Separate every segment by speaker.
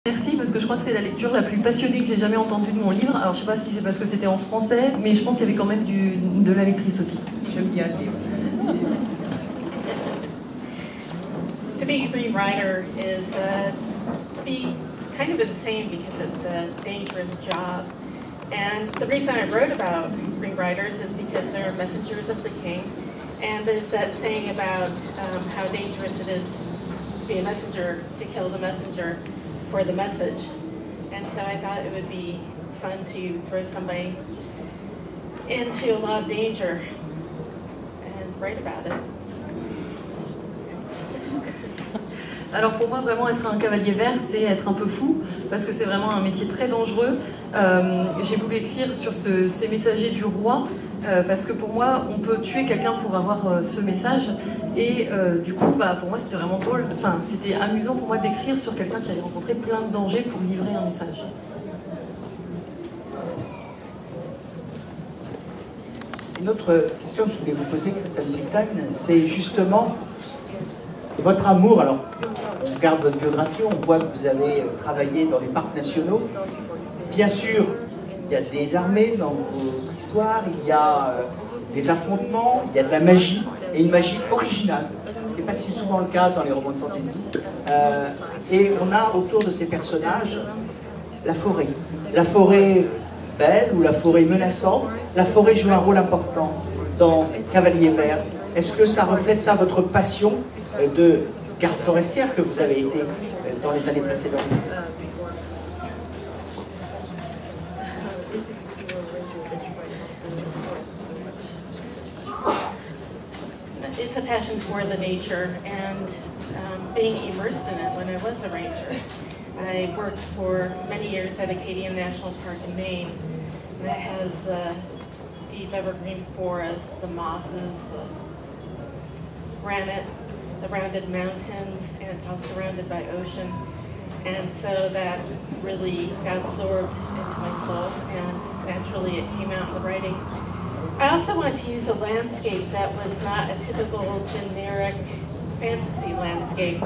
Speaker 1: Merci, parce que je crois que c'est la lecture la plus passionnée que j'ai jamais entendue de mon livre. Alors je sais pas si c'est parce que c'était en français, mais je pense qu'il y avait quand même de la lectrice aussi. J'aime bien le livre.
Speaker 2: To be a screenwriter is to be kind of insane because it's a dangerous job. And the reason I wrote about screenwriters is because they're messengers of the king. And there's that saying about how dangerous it is to be a messenger, to kill the messenger for the message. And so I thought it would be fun to throw somebody into a lot of danger and write about it.
Speaker 1: Alors pour moi, vraiment être un cavalier vert, c'est être un peu fou, parce que c'est vraiment un métier très dangereux. J'ai voulu écrire sur ces messagers du roi, parce que pour moi, on peut tuer quelqu'un pour avoir ce message. Et du coup, pour moi, c'était vraiment drôle. Enfin, c'était amusant pour moi d'écrire sur quelqu'un qui avait rencontré plein de dangers pour livrer un message.
Speaker 3: Une autre question que je voulais vous poser, Christelle Britagne, c'est justement votre amour. Alors, on regarde votre biographie, on voit que vous avez travaillé dans les parcs nationaux. Bien sûr, il y a des armées dans votre histoire, il y a des affrontements, il y a de la magie, et une magie originale. Ce n'est pas si souvent le cas dans les romans de fantasy. Et on a autour de ces personnages la forêt. La forêt belle ou la forêt menaçante. La forêt joue un rôle important dans Cavalier Vert. Est-ce que ça reflète ça, votre passion de garde forestière que vous avez été dans les années précédentes?
Speaker 2: It's a passion for the nature and being immersed in it when I was a ranger. I worked for many years at Acadian National Park in Maine. That has deep evergreen forests, the mosses, the granite, the rounded mountains, and it's all surrounded by ocean. And so that really got absorbed into my soul, and naturally it came out in the writing. I also wanted to use a landscape that was not a typical generic fantasy landscape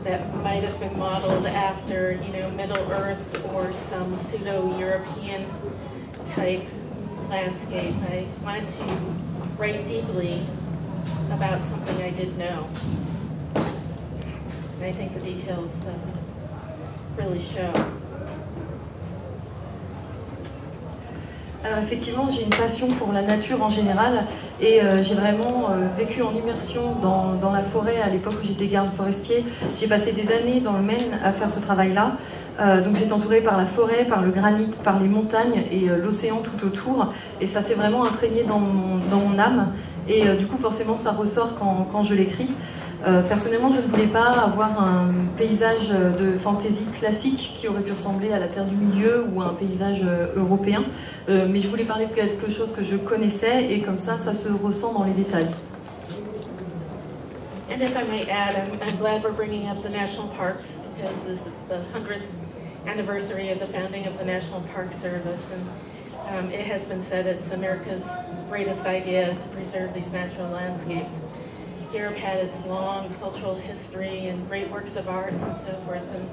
Speaker 2: that might have been modeled after, Middle Earth or some pseudo-European type landscape. I wanted to write deeply about something I did know. And I think the details really show.
Speaker 1: Alors effectivement, j'ai une passion pour la nature en général et j'ai vraiment vécu en immersion dans la forêt à l'époque où j'étais garde forestier. J'ai passé des années dans le Maine à faire ce travail-là. Donc j'étais entourée par la forêt, par le granit, par les montagnes et l'océan tout autour. Et ça s'est vraiment imprégné dans mon âme. Et du coup, forcément, ça ressort quand je l'écris. Personnellement, je ne voulais pas avoir un paysage de fantasy classique qui aurait pu ressembler à la Terre du Milieu ou à un paysage européen, mais je voulais parler de quelque chose que je connaissais et comme ça se ressent dans les détails.
Speaker 2: And if I might add, I'm glad we're bringing up the national parks because this is the 100th anniversary of the founding of the National Park Service, and it has been said it's America's greatest idea to preserve these natural landscapes. Europe had its long cultural history and great works of art and so forth. And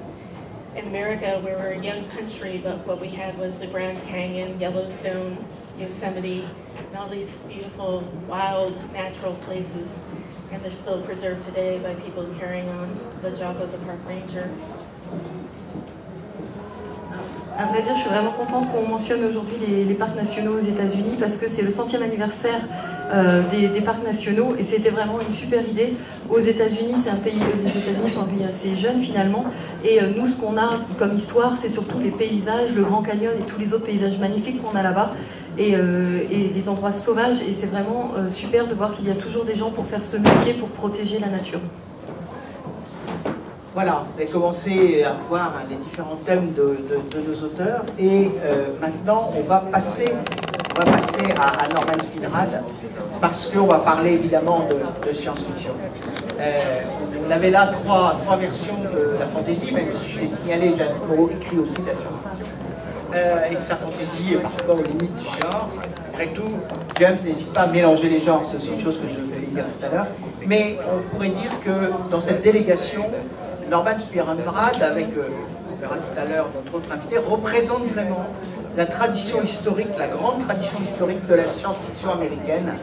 Speaker 2: in America, we were a young country, but what we had was the Grand Canyon, Yellowstone, Yosemite, and all these beautiful, wild, natural places. And they're still preserved today by people carrying on the job of the park ranger.
Speaker 1: À vrai dire, je suis vraiment contente qu'on mentionne aujourd'hui les parcs nationaux aux États-Unis parce que c'est le 100e anniversaire des parcs nationaux et c'était vraiment une super idée. Aux États-Unis, les États-Unis sont un pays assez jeune finalement et nous, ce qu'on a comme histoire, c'est surtout les paysages, le Grand Canyon et tous les autres paysages magnifiques qu'on a là-bas et des endroits sauvages et c'est vraiment super de voir qu'il y a toujours des gens pour faire ce métier, pour protéger la nature.
Speaker 3: Voilà, vous avez commencé à voir les différents thèmes de nos auteurs et maintenant on va passer à Norman Spinrad parce qu'on va parler évidemment de science-fiction. On avait là trois versions de la fantasy, même si je l'ai signalé, Jeanne Moreau écrit aussi de la science-fiction. Et que sa fantasy est parfois aux limites du genre. Après tout, James n'hésite pas à mélanger les genres, c'est aussi une chose que je voulais dire tout à l'heure. Mais on pourrait dire que dans cette délégation, Norman Spinrad, avec on verra tout à l'heure notre autre invité, représente vraiment la tradition historique, la grande tradition historique de la science-fiction américaine.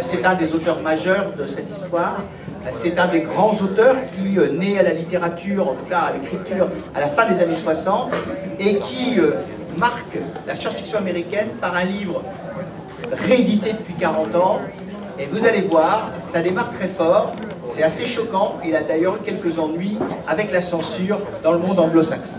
Speaker 3: C'est un des auteurs majeurs de cette histoire. C'est un des grands auteurs qui naît à la littérature, en tout cas à l'écriture, à la fin des années 60, et qui marque la science-fiction américaine par un livre réédité depuis 40 ans. Et vous allez voir, ça démarre très fort, c'est assez choquant. Il a d'ailleurs eu quelques ennuis avec la censure dans le monde anglo-saxon.